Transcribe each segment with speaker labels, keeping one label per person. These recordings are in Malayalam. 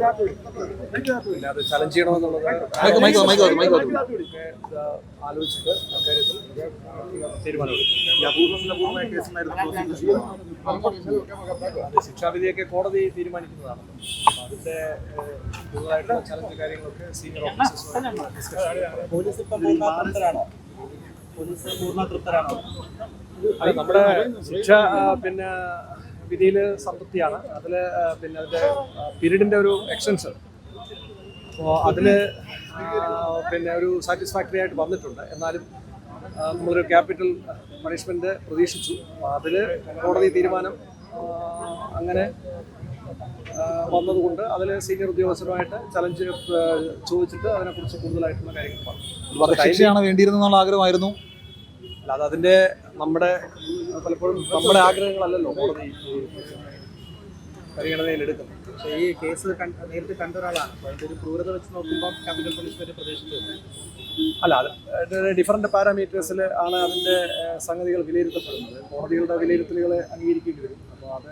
Speaker 1: അത് ചലഞ്ച് ചെയ്യണമെന്നുള്ളത് ആലോചിച്ചിട്ട് അക്കാര്യത്തിൽ തീരുമാനമെടുക്കും. ശിക്ഷാവിധിയൊക്കെ കോടതി തീരുമാനിക്കുന്നതാണ്. അതിന്റെ കൂടുതലായിട്ടുള്ള ചലഞ്ച് കാര്യങ്ങളൊക്കെ സീനിയർ ഓഫീസേഴ്സ് അത് നമ്മുടെ ശിക്ഷ പിന്നെ വിധിയിൽ സംതൃപ്തിയാണ്. അതിൽ പിന്നെ അതിൻ്റെ പീരീഡിൻ്റെ ഒരു എക്സ്റ്റൻഷൻ അപ്പോൾ അതിൽ പിന്നെ ഒരു സാറ്റിസ്ഫാക്ടറി ആയിട്ട് വന്നിട്ടുണ്ട്. എന്നാലും നമ്മളൊരു ക്യാപിറ്റൽ പണിഷ്മെൻറ്റ് പ്രതീക്ഷിച്ചു. അപ്പോൾ അതിൽ കോടതി തീരുമാനം അങ്ങനെ വന്നതുകൊണ്ട് അതിൽ സീനിയർ ഉദ്യോഗസ്ഥരുമായിട്ട് ചലഞ്ച് ചോദിച്ചിട്ട് അതിനെക്കുറിച്ച് കൂടുതലായിട്ടുള്ള കാര്യങ്ങൾ പറഞ്ഞു.
Speaker 2: ശിക്ഷയാണ് വേണ്ടിയിരുന്നുള്ള ആഗ്രഹമായിരുന്നു.
Speaker 1: അല്ലാതെ അതിൻ്റെ നമ്മുടെ പലപ്പോഴും നമ്മുടെ ആഗ്രഹങ്ങളല്ലല്ലോ കോടതി പരിഗണനയിലെടുക്കുന്നത്.
Speaker 3: പക്ഷേ ഈ കേസ് നേരിട്ട് കണ്ട ഒരാളാണ്. അപ്പോൾ അതിൻ്റെ ഒരു ക്രൂരത വെച്ച് നോക്കുമ്പോൾ ക്യാപിറ്റൽ പണിഷ്മെന്റ് പ്രതീക്ഷിച്ചത്
Speaker 1: അല്ല, അത് ഡിഫറൻറ്റ് പാരാമീറ്റേഴ്സിൽ ആണ് അതിൻ്റെ സംഗതികൾ വിലയിരുത്തപ്പെടുന്നത്. കോടതികളുടെ വിലയിരുത്തലുകൾ അംഗീകരിക്കേണ്ടി വരും. അപ്പോൾ അത്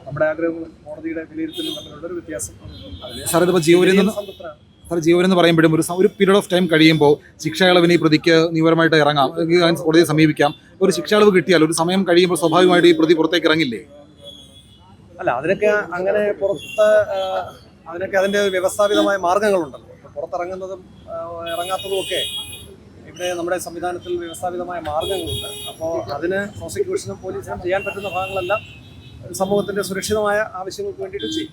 Speaker 1: നമ്മുടെ ആഗ്രഹങ്ങളും കോടതിയുടെ വിലയിരുത്തലും തമ്മിലുള്ളൊരു വ്യത്യാസം.
Speaker 2: സാർ ഇതിപ്പോൾ ജീവനെന്ന് പറയുമ്പോഴും ഒരു പീരീഡ് ഓഫ് ടൈം കഴിയുമ്പോൾ ശിക്ഷാളവിന് ഈ പ്രതിക്ക് നിയമപരമായിട്ട് ഇറങ്ങാം, കോടതിയെ സമീപിക്കാം. ഒരു ശിക്ഷാളവ് കിട്ടിയാൽ ഒരു സമയം കഴിയുമ്പോൾ സ്വാഭാവികമായിട്ട് ഈ പ്രതി പുറത്തേക്ക് ഇറങ്ങില്ലേ?
Speaker 1: അല്ല, അതിനൊക്കെ അങ്ങനെ അതിനൊക്കെ അതിൻ്റെ വ്യവസ്ഥാപിതമായ മാർഗങ്ങളുണ്ടല്ലോ. പുറത്തിറങ്ങുന്നതും ഇറങ്ങാത്തതും ഒക്കെ ഇവിടെ നമ്മുടെ സംവിധാനത്തിൽ വ്യവസ്ഥാപിതമായ മാർഗങ്ങളുണ്ട്. അപ്പോൾ അതിന് പ്രോസിക്യൂഷനും പോലീസിനും ചെയ്യാൻ പറ്റുന്ന ഭാഗങ്ങളെല്ലാം സമൂഹത്തിൻ്റെ സുരക്ഷിതമായ ആവശ്യങ്ങൾക്ക് വേണ്ടിയിട്ട് ചെയ്യും.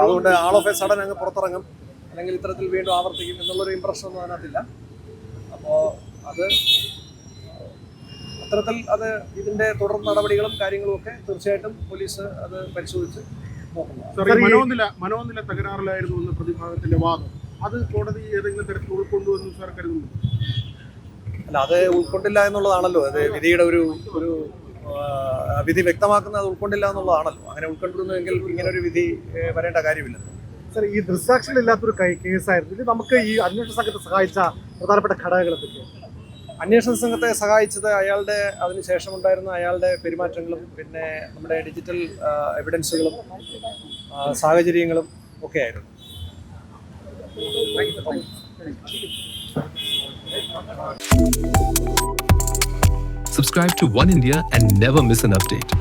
Speaker 1: അതുകൊണ്ട് ആൾ ഓഫ് എ സഡൻ അങ്ങ് പുറത്തിറങ്ങും അല്ലെങ്കിൽ ഇത്തരത്തിൽ വീണ്ടും ആവർത്തിക്കും എന്നുള്ളൊരു ഇമ്പ്രഷനൊന്നും അതിനകത്തില്ല. അപ്പോൾ അത് അത്തരത്തിൽ അത് ഇതിൻ്റെ തുടർ നടപടികളും കാര്യങ്ങളും ഒക്കെ തീർച്ചയായിട്ടും പോലീസ് അത് പരിശോധിച്ച് നോക്കുന്നു.
Speaker 4: മനോനില തകരാറിലായിരുന്നു എന്ന പ്രതിഭാഗത്തിന്റെ വാദം അത് കോടതി ഏതെങ്കിലും തരത്തിൽ ഉൾക്കൊണ്ടുവെന്ന് സാർ കരുതുന്നു?
Speaker 1: അല്ല, അത് ഉൾക്കൊണ്ടില്ല എന്നുള്ളതാണല്ലോ അത് വിധിയുടെ ഒരു വിധി വ്യക്തമാക്കുന്നത്. അത് ഉൾക്കൊണ്ടില്ല എന്നുള്ളതാണല്ലോ. അങ്ങനെ ഉൾക്കൊണ്ടിരുന്നുവെങ്കിൽ ഇങ്ങനൊരു വിധി വരേണ്ട കാര്യമില്ല.
Speaker 5: സാർ, ഈ ദൃക്സാക്ഷികളില്ലാത്തൊരു കേസായിരുന്നു ഇത്. നമുക്ക് ഈ അന്വേഷണ സംഘത്തെ സഹായിച്ച പ്രധാനപ്പെട്ട ഘടകങ്ങൾ എന്തൊക്കെയാണ്?
Speaker 1: അന്വേഷണ സംഘത്തെ സഹായിച്ചത് അതിനുശേഷം ഉണ്ടായിരുന്ന അയാളുടെ പെരുമാറ്റങ്ങളും പിന്നെ നമ്മുടെ ഡിജിറ്റൽ എവിഡൻസുകളും സാഹചര്യങ്ങളും ഒക്കെ ആയിരുന്നു.
Speaker 6: Subscribe to One India and never miss an update.